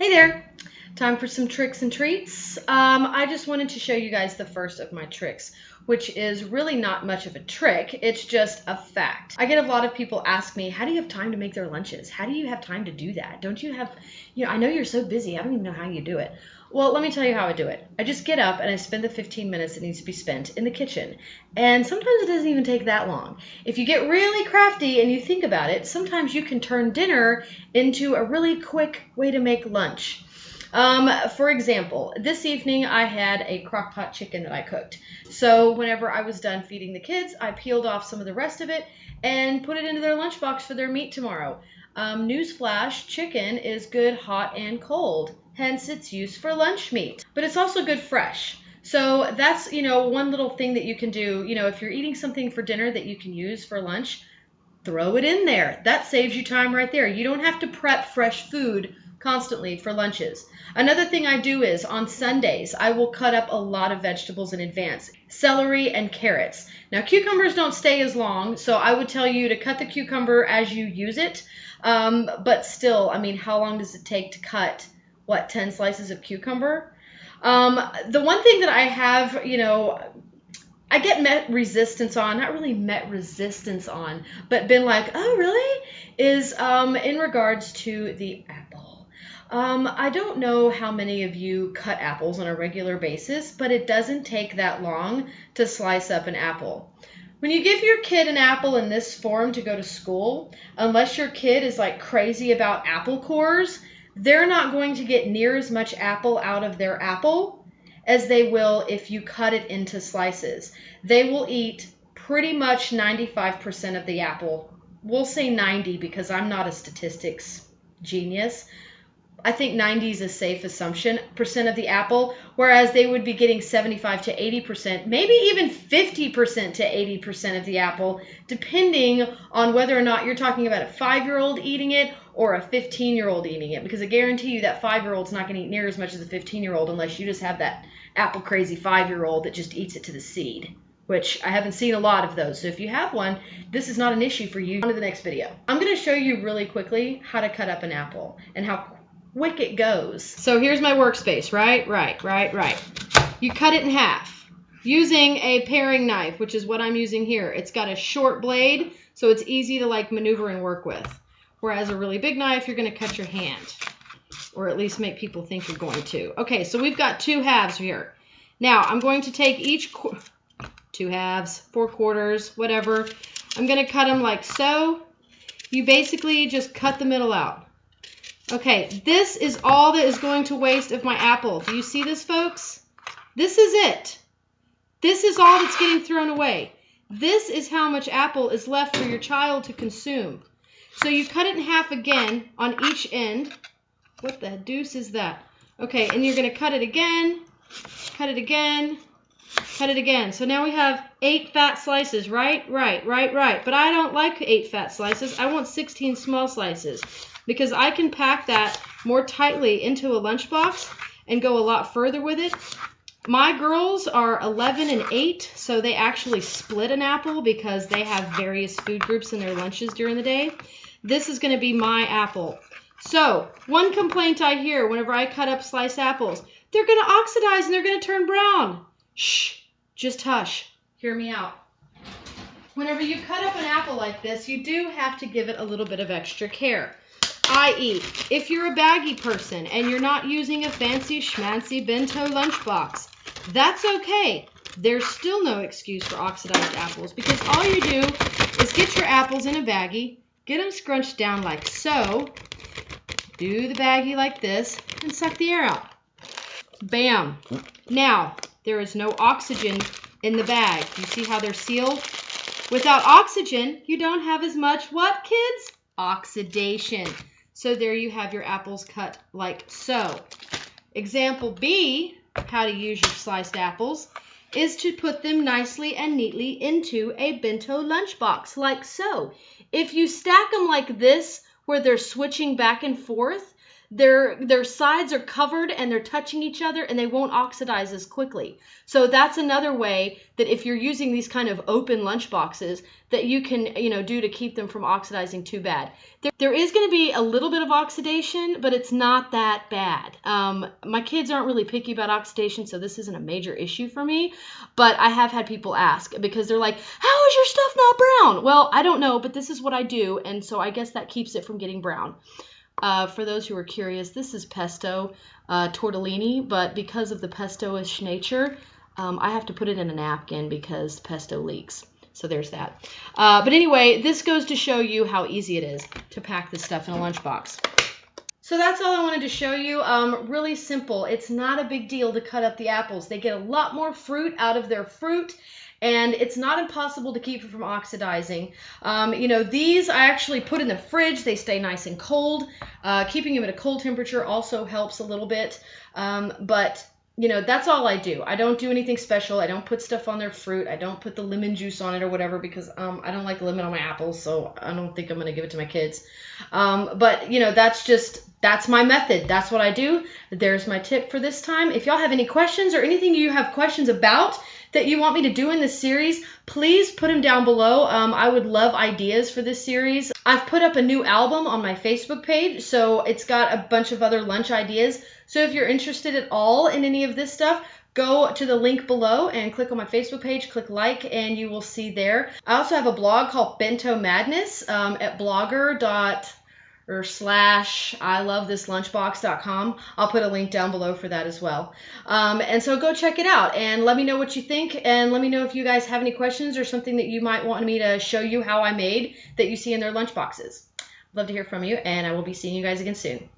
Hey there, time for some tricks and treats. I just wanted to show you guys the first of my tricks, which is really not much of a trick, it's just a fact. I get a lot of people ask me, how do you have time to make their lunches? How do you have time to do that? Don't you have, I know you're so busy, I don't even know how you do it. Well, let me tell you how I do it. I just get up and I spend the 15 minutes that needs to be spent in the kitchen. And sometimes it doesn't even take that long. If you get really crafty and you think about it, sometimes you can turn dinner into a really quick way to make lunch. For example, this evening I had a crock pot chicken that I cooked. So whenever I was done feeding the kids, I peeled off some of the rest of it and put it into their lunchbox for their meat tomorrow. Newsflash, chicken is good hot and cold. Hence, it's used for lunch meat. But it's also good fresh. So that's, one little thing that you can do. If you're eating something for dinner that you can use for lunch, throw it in there. That saves you time right there. You don't have to prep fresh food constantly for lunches. Another thing I do is on Sundays, I will cut up a lot of vegetables in advance. Celery and carrots. Now, cucumbers don't stay as long, so I would tell you to cut the cucumber as you use it. But still, how long does it take to cut 10 slices of cucumber? The one thing that I have, I get met resistance on, not really met resistance on, but been like, oh, really? Is in regards to the apple. I don't know how many of you cut apples on a regular basis, but it doesn't take that long to slice up an apple. When you give your kid an apple in this form to go to school, unless your kid is like crazy about apple cores, they're not going to get near as much apple out of their apple as they will if you cut it into slices. They will eat pretty much 95% of the apple. We'll say 90 because I'm not a statistics genius. I think 90 is a safe assumption, percent of the apple, whereas they would be getting 75 to 80%, maybe even 50% to 80% of the apple, depending on whether or not you're talking about a 5-year-old eating it or a 15-year-old eating it, because I guarantee you that 5-year-old's not going to eat near as much as a 15-year-old unless you just have that apple crazy 5-year-old that just eats it to the seed, which I haven't seen a lot of those. So if you have one, this is not an issue for you. On to the next video. I'm going to show you really quickly how to cut up an apple and how quick it goes. So here's my workspace, right? You cut it in half using a paring knife, which is what I'm using here. It's got a short blade, so it's easy to maneuver and work with. Whereas a really big knife, you're going to cut your hand, or at least make people think you're going to. Okay, so we've got 2 halves here. Now I'm going to take each 2 halves, 4 quarters, whatever. I'm going to cut them like so. You basically just cut the middle out. Okay, this is all that is going to waste of my apple. Do you see this, folks? This is it. This is all that's getting thrown away. This is how much apple is left for your child to consume. So you cut it in half again on each end. What the deuce is that? Okay, and you're going to cut it again, cut it again, cut it again. So now we have 8 fat slices, right? Right. But I don't like 8 fat slices. I want 16 small slices, because I can pack that more tightly into a lunchbox and go a lot further with it. My girls are 11 and 8, so they actually split an apple because they have various food groups in their lunches during the day. This is going to be my apple. So, one complaint I hear whenever I cut up sliced apples, they're going to oxidize and they're going to turn brown. Shh, just hush. Hear me out. Whenever you cut up an apple like this, you do have to give it a little bit of extra care. I.e., if you're a baggy person and you're not using a fancy schmancy bento lunchbox, that's okay. There's still no excuse for oxidized apples, because all you do is get your apples in a baggie, get them scrunched down like so, do the baggie like this, and suck the air out. Bam. Now, there is no oxygen in the bag. You see how they're sealed? Without oxygen, you don't have as much what, kids? Oxidation. So there you have your apples cut like so. Example B, how to use your sliced apples, is to put them nicely and neatly into a bento lunchbox like so. If you stack them like this, where they're switching back and forth, their sides are covered and they're touching each other and they won't oxidize as quickly. So that's another way that if you're using these kind of open lunch boxes that you can, do to keep them from oxidizing too bad. There is going to be a little bit of oxidation, but it's not that bad. My kids aren't really picky about oxidation, so this isn't a major issue for me. But I have had people ask because they're like, how is your stuff not brown? Well, I don't know, but this is what I do, and so I guess that keeps it from getting brown. For those who are curious, this is pesto tortellini, but because of the pesto-ish nature, I have to put it in a napkin because pesto leaks. So there's that. But anyway, this goes to show you how easy it is to pack this stuff in a lunchbox. So that's all I wanted to show you. Really simple. It's not a big deal to cut up the apples. They get a lot more fruit out of their fruit, and it's not impossible to keep it from oxidizing. These I actually put in the fridge. They stay nice and cold. Keeping them at a cold temperature also helps a little bit. But that's all I do. I don't do anything special. I don't put stuff on their fruit. I don't put the lemon juice on it or whatever because I don't like lemon on my apples, so I don't think I'm going to give it to my kids. But that's my method. That's what I do. There's my tip for this time. If y'all have any questions or anything you have questions about that you want me to do in this series, please put them down below. I would love ideas for this series. I've put up a new album on my Facebook page, so it's got a bunch of other lunch ideas. So if you're interested at all in any of this stuff, go to the link below and click on my Facebook page, click like, and you will see there. I also have a blog called Bento Madness at blogger./ilovethislunchbox.com. I'll put a link down below for that as well. And so go check it out and let me know what you think, and let me know if you guys have any questions or something that you might want me to show you how I made that you see in their lunch boxes. I'd love to hear from you, and I will be seeing you guys again soon.